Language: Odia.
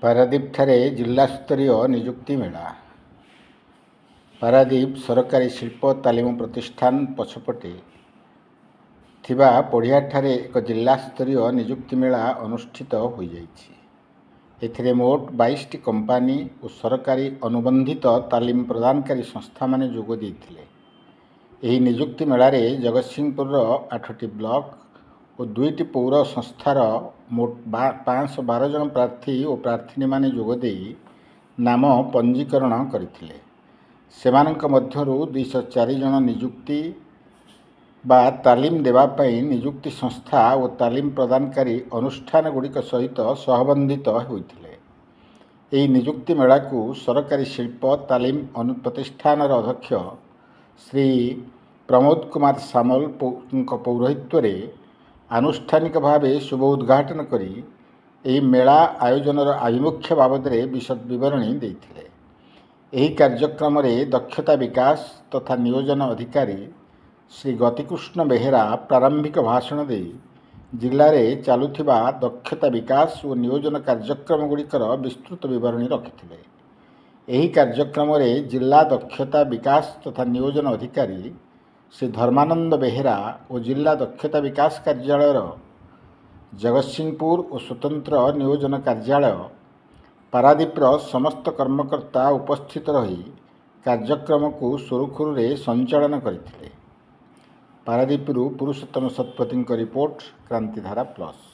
ପାରାଦୀପଠାରେ ଜିଲ୍ଲାସ୍ତରୀୟ ନିଯୁକ୍ତି ମେଳା। ପାରାଦୀପ ସରକାରୀ ଶିଳ୍ପ ତାଲିମ ପ୍ରତିଷ୍ଠାନ ପଛପଟେ ଥିବା ପଡ଼ିଆଠାରେ ଏକ ଜିଲ୍ଲାସ୍ତରୀୟ ନିଯୁକ୍ତି ମେଳା ଅନୁଷ୍ଠିତ ହୋଇଯାଇଛି। ଏଥିରେ ମୋଟ 22ଟି କମ୍ପାନୀ ଓ ସରକାରୀ ଅନୁବନ୍ଧିତ ତାଲିମ ପ୍ରଦାନକାରୀ ସଂସ୍ଥାମାନେ ଯୋଗ ଦେଇଥିଲେ। ଏହି ନିଯୁକ୍ତି ମେଳାରେ ଜଗତସିଂହପୁରର 8ଟି ବ୍ଲକ ଓ 2ଟି ପୌର ସଂସ୍ଥାର ମୋଟ 512 ଜଣ ପ୍ରାର୍ଥୀ ଓ ପ୍ରାର୍ଥିନୀମାନେ ଯୋଗଦେଇ ନାମ ପଞ୍ଜୀକରଣ କରିଥିଲେ। ସେମାନଙ୍କ ମଧ୍ୟରୁ 204 ଜଣ ନିଯୁକ୍ତି ବା ତାଲିମ ଦେବା ପାଇଁ ନିଯୁକ୍ତି ସଂସ୍ଥା ଓ ତାଲିମ ପ୍ରଦାନକାରୀ ଅନୁଷ୍ଠାନଗୁଡ଼ିକ ସହିତ ସହବନ୍ଧିତ ହୋଇଥିଲେ। ଏହି ନିଯୁକ୍ତି ମେଳାକୁ ସରକାରୀ ଶିଳ୍ପ ତାଲିମ ପ୍ରତିଷ୍ଠାନର ଅଧ୍ୟକ୍ଷ ଶ୍ରୀ ପ୍ରମୋଦ କୁମାର ସାମଲଙ୍କ ପୌରୋହିତ୍ୟରେ ଆନୁଷ୍ଠାନିକ ଭାବେ ଶୁଭ ଉଦ୍ଘାଟନ କରି ଏହି ମେଳା ଆୟୋଜନର ଆଭିମୁଖ୍ୟ ବାବଦରେ ବିଶଦ ବିବରଣୀ ଦେଇଥିଲେ। ଏହି କାର୍ଯ୍ୟକ୍ରମରେ ଦକ୍ଷତା ବିକାଶ ତଥା ନିୟୋଜନ ଅଧିକାରୀ ଶ୍ରୀ ଗତିକୃଷ୍ଣ ବେହେରା ପ୍ରାରମ୍ଭିକ ଭାଷଣ ଦେଇ ଜିଲ୍ଲାରେ ଚାଲୁଥିବା ଦକ୍ଷତା ବିକାଶ ଓ ନିୟୋଜନ କାର୍ଯ୍ୟକ୍ରମଗୁଡ଼ିକର ବିସ୍ତୃତ ବିବରଣୀ ରଖିଥିଲେ। ଏହି କାର୍ଯ୍ୟକ୍ରମରେ ଜିଲ୍ଲା ଦକ୍ଷତା ବିକାଶ ତଥା ନିୟୋଜନ ଅଧିକାରୀ ଶ୍ରୀ ଧର୍ମାନନ୍ଦ ବେହେରା ଓ ଜିଲ୍ଲା ଦକ୍ଷତା ବିକାଶ କାର୍ଯ୍ୟାଳୟର ଜଗତସିଂହପୁର ଓ ସ୍ୱତନ୍ତ୍ର ନିୟୋଜନ କାର୍ଯ୍ୟାଳୟ ପାରାଦୀପର ସମସ୍ତ କର୍ମକର୍ତ୍ତା ଉପସ୍ଥିତ ରହି କାର୍ଯ୍ୟକ୍ରମକୁ ସୁରୁଖୁରୁରେ ସଞ୍ଚାଳନ କରିଥିଲେ। ପାରାଦୀପରୁ ପୁରୁଷୋତ୍ତମ ଶତପଥୀଙ୍କ ରିପୋର୍ଟ, କ୍ରାନ୍ତିଧାରା ପ୍ଲସ୍।